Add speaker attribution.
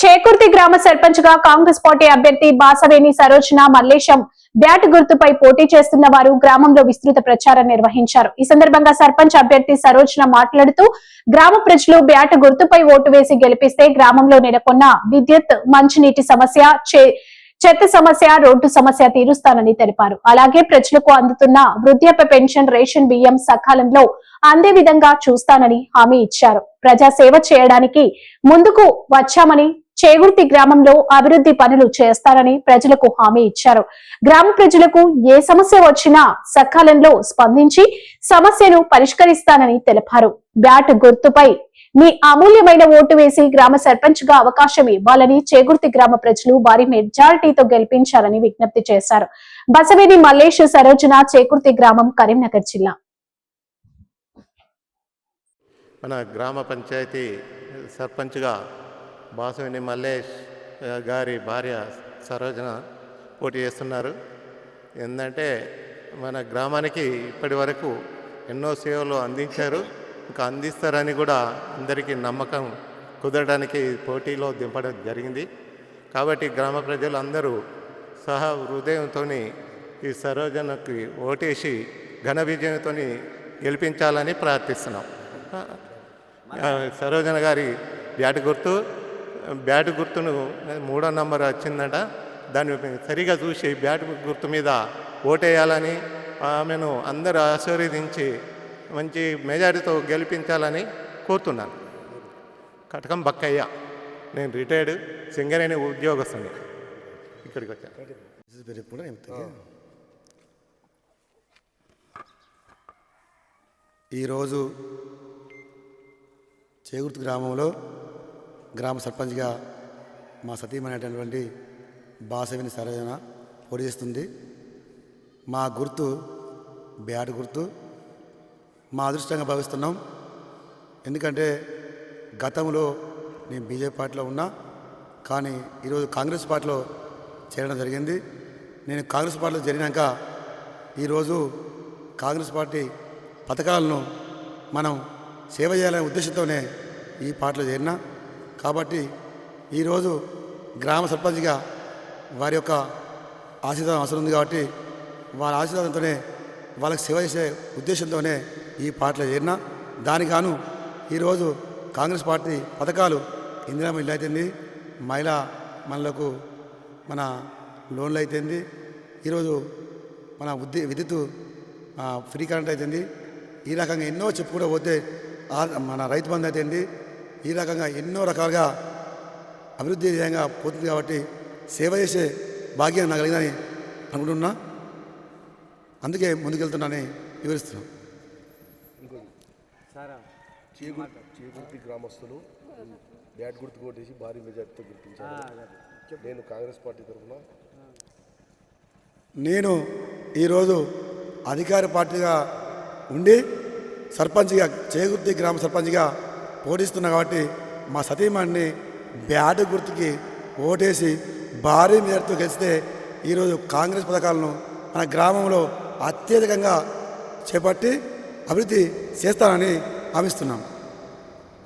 Speaker 1: చేకుర్తి గ్రామ సర్పంచ్ గా కాంగ్రెస్ పార్టీ అభ్యర్థి బాసవేని సరోజన మల్లేశం బ్యాట్ గుర్తుపై పోటీ చేస్తున్న వారు గ్రామంలో విస్తృత ప్రచారం నిర్వహించారు. ఈ సందర్భంగా సర్పంచ్ అభ్యర్థి సరోజన మాట్లాడుతూ గ్రామ ప్రజలు బ్యాట్ గుర్తుపై ఓటు వేసి గెలిపిస్తే గ్రామంలో నెలకొన్న విద్యుత్, మంచినీటి సమస్య, చెత్త సమస్య, రోడ్డు సమస్య తీరుస్తానని తెలిపారు. అలాగే ప్రజలకు అందుతున్న వృద్ధాప్య పెన్షన్, రేషన్ బియ్యం సకాలంలో అందే విధంగా చూస్తానని హామీ ఇచ్చారు. ప్రజా సేవ చేయడానికి ముందుకు వచ్చామని, చేగుర్తి గ్రామంలో అభివృద్ధి పనులు చేస్తారని ప్రజలకు హామీ ఇచ్చారు. గ్రామ ప్రజలకు ఏ సమస్య వచ్చినా సకాలంలో స్పందించి సమస్యను పరిష్కరిస్తానని తెలిపారు. బ్యాట్ గుర్తుపై మీ అమూల్యమైన ఓటు వేసి గ్రామ సర్పంచ్ గా అవకాశం ఇవ్వాలని చేగుర్తి గ్రామ ప్రజలు భారీ మెజారిటీతో గెలిపించాలని విజ్ఞప్తి చేశారు. బసవేని మల్లేష్, సరోజన, చేకుర్తి గ్రామం, కరీంనగర్ జిల్లా.
Speaker 2: మన గ్రామ పంచాయతీ సర్పంచ్గా బాసవేని మల్లేష్ గారి భార్య సరోజన పోటీ చేస్తున్నారు. ఏంటంటే మన గ్రామానికి ఇప్పటి వరకు ఎన్నో సేవలు అందించారు, ఇంకా అందిస్తారని కూడా అందరికీ నమ్మకం కుదరడానికి పోటీలో దింపడం జరిగింది. కాబట్టి గ్రామ ప్రజలు అందరూ సహా హృదయంతో ఈ సరోజనకి ఓటేసి ఘన విజయంతో గెలిపించాలని ప్రార్థిస్తున్నాం. సరోజన గారి బ్యాట్ గుర్తును 3వ నంబర్ వచ్చిందట. దాన్ని సరిగా చూసి బ్యాట్ గుర్తు మీద ఓటేయాలని ఆమెను అందరూ ఆశీర్వదించి మంచి మెజారిటీతో గెలిపించాలని కోరుతున్నాను. కటకం బక్కయ్య, నేను రిటైర్డ్ సింగరేణి ఉద్యోగస్తుని. ఇక్కడికి వచ్చాను.
Speaker 3: ఈరోజు చేగుర్తి గ్రామంలో గ్రామ సర్పంచ్గా మా సతీమైనటువంటి బాసవేని సరోజన పోటీ చేస్తుంది. మా గుర్తు బ్యాట్ గుర్తు. మా అదృష్టంగా భావిస్తున్నాం. ఎందుకంటే గతంలో నేను బీజేపీ పార్టీలో ఉన్నా, కానీ ఈరోజు కాంగ్రెస్ పార్టీలో చేరడం జరిగింది. నేను కాంగ్రెస్ పార్టీలో జరిగినాక ఈరోజు కాంగ్రెస్ పార్టీ పథకాలను మనం సేవ చేయాలనే ఉద్దేశంతోనే ఈ పార్టీలో చేరినా. కాబట్టి ఈరోజు గ్రామ సర్పంచ్గా వారి యొక్క ఆశీర్వాదం అవసరం ఉంది. కాబట్టి వారి ఆశీర్వాదంతోనే వాళ్ళకి సేవ చేసే ఉద్దేశంతోనే ఈ పార్టీలో చేరినా. దానికి గాను ఈరోజు కాంగ్రెస్ పార్టీ పథకాలు ఇందిరా ఇల్లు అయితేంది, మహిళా మనలకు మన లోన్లు అయితేంది, ఈరోజు మన విద్యుత్ ఫ్రీ కరెంట్ అయితేంది, ఈ రకంగా ఎన్నో చెప్పుకుంటూ పోతే మన రైతు బంధు అయితేంది, ఈ రకంగా ఎన్నో రకాలుగా అభివృద్ధి ధ్యేయంగా పోతుంది. కాబట్టి సేవ చేసే భాగ్యం నాకు కలిగిందని అనుకుంటున్నా. అందుకే ముందుకెళ్తున్నానని వివరిస్తున్నాం.
Speaker 4: చేకుర్తి గ్రామస్తులు బ్యాట్ గుర్తు కొట్టేసి భారీ మెజార్టీతో గెలిపించారు. నేను కాంగ్రెస్ పార్టీ తరఫున
Speaker 3: నేను ఈరోజు అధికార పార్టీగా ఉండి సర్పంచ్గా చేకుర్తి గ్రామ సర్పంచ్గా పోటీస్తున్నా. కాబట్టి మా సతీమణిని బ్యాట్ గుర్తుకి ఓటేసి భారీ మెజార్టీతో గెలిస్తే ఈరోజు కాంగ్రెస్ పథకాలను మన గ్రామంలో అత్యధికంగా చేపట్టి అభివృద్ధి చేస్తానని హామీస్తున్నాం.